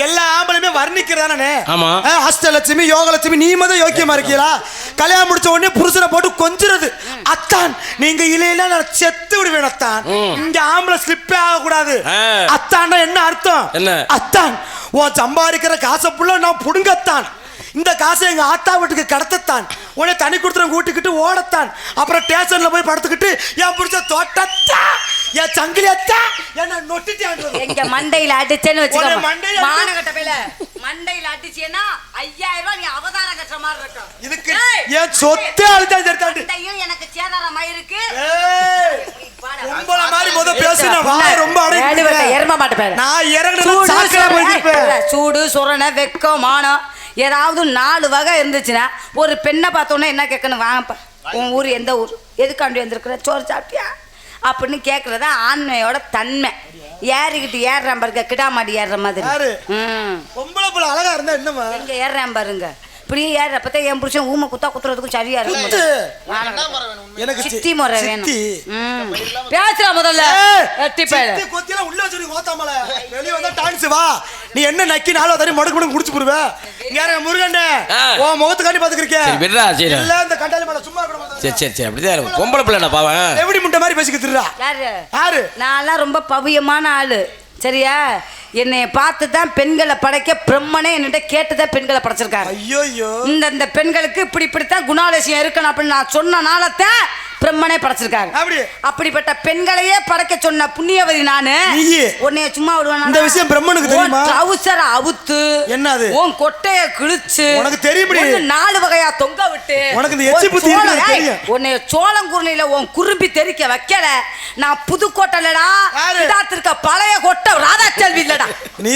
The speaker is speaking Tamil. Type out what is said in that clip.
எல்லா ஆம்பளையுமே வர்ணிக்கிறதானே. ஆமா. அஷ்டலட்சுமி யோகலட்சுமி நீ மத யோக்கியமா இருக்கீங்களா? கல்யாணம் முடிச்ச உடனே புருஷனை போட்டு கொஞ்சிறது. அத்தான் நீங்க இல்லைன்னா நான் செத்து விடுவேன் அத்தான். இங்க ஆம்பளை ஸ்லிப்பே ஆக கூடாது. அத்தான்னா என்ன அர்த்தம்? அத்தான் உன் சம்பாதிக்கிற காசை புள்ள நான் புடுங்கத்தான். இந்த காசை எங்க ஆத்தா வீட்டுக்கு கடத்தத்தான். உடனே தனி கொடுத்துற கூட்டிக்கிட்டு ஓடத்தான். அப்புறம் ஸ்டேஷன்ல போய் படுத்துக்கிட்டு என் புடிச்ச தோட்டத்தா என் சங்கிலி அத்தா என்ன நொட்டிட்டான். எங்க மண்டையில அடிச்சேன்னு வச்சுக்கோ. மானகட்ட பேல மண்டையில அடிச்சேன்னா 5000 ரூபாய் நீ அவதாரம் கட்டுற மாதிரி இருக்கும். இதுக்கு என் சொத்தே அழுத்தா சேர்த்தாண்டு. மண்டையும் எனக்கு சேதாரமா இருக்கு. உங்கள மாதிரி முத பேசுன வாய் ரொம்ப அடைக்குது. எரும மாட்ட பேல நான் இறங்குன சாக்கல போயிட்டேன். சூடு சுரண வெக்கம் மானம் ஏதாவது 4 வகை இருந்துச்சுன்னா ஒரு பெண்ணை பார்த்தோன்னே என்ன கேட்கணும்? வாங்கப்பா உன் ஊர் எந்த ஊர், எதுக்காண்டி வந்திருக்கிற, சோறு சாப்பிட்டியா அப்படின்னு கேட்கறதா ஆண்மையோட தன்மை. ஏறிக்கிட்டு ஏறுறான் பாருங்க, கிடாமாடி ஏறுற மாதிரி. பொம்பளை புள்ள அழகா இருந்தா என்னமா எங்க ஏறுறான் பாருங்க. இப்படியே ஏறப்பதான் என் புருஷன் ஊமை குத்துறதுக்கும் சரியா இருக்கு. எனக்கு சித்தி முறை வேணும். பேசுறா முதல்ல உள்ள வச்சு ஓத்தாமல வெளிய வந்தா டான்ஸ் வா. நீ என்ன நக்கி 4 தடவை மடக்கு மடக்கு குடிச்சு போடுவ. யார முருகண்ணே உன் முகத்துக்காண்டி பாத்துக்கிருக்கேன். இல்ல இந்த கண்டாலி மேல சும்மா இருக்கணும். சரி அப்படிதான் இருக்கும். பொம்பளை பிள்ளைடா பாவம். எப்படி முட்டை மாதிரி பேசிக்கிட்டு இருக்கா? யாரு? நான்லாம் ரொம்ப பவியமான ஆளு சரியா. என்னைய பார்த்து தான் பெண்களை படைக்க பிரம்மனே என்கிட்ட கேட்டுதான் பெண்களை படைச்சிருக்காங்க. ஐயோ இந்த பெண்களுக்கு இப்படித்தான் குணாலட்சியம் இருக்கணும் அப்படின்னு நான் சொன்ன நாளத்தான் பிரம்மனே படைச்சிருக்காங்க. அப்படிப்பட்ட பெண்களையே படைக்க சொன்ன புண்ணியவதி நானு. உன்னைய சும்மா விடுவேன். இந்த விஷயம் பிரம்மனுக்கு தெரியுமா? ட்ரவுசர் அவுத்து என்னது உன் கொட்டைய கிழிச்சு உனக்கு தெரியும் 4 வகையா தொங்க விட்டு உனக்கு இந்த எச்சி புத்தி தெரியும். உன்னைய சோளங்குருணில உன் குரும்பி தெரிக்க வைக்கல. நான் புதுக்கோட்டைலடா இருக்க பழைய கோட்டை ராதாச்செல்வி இல்லடா. நீ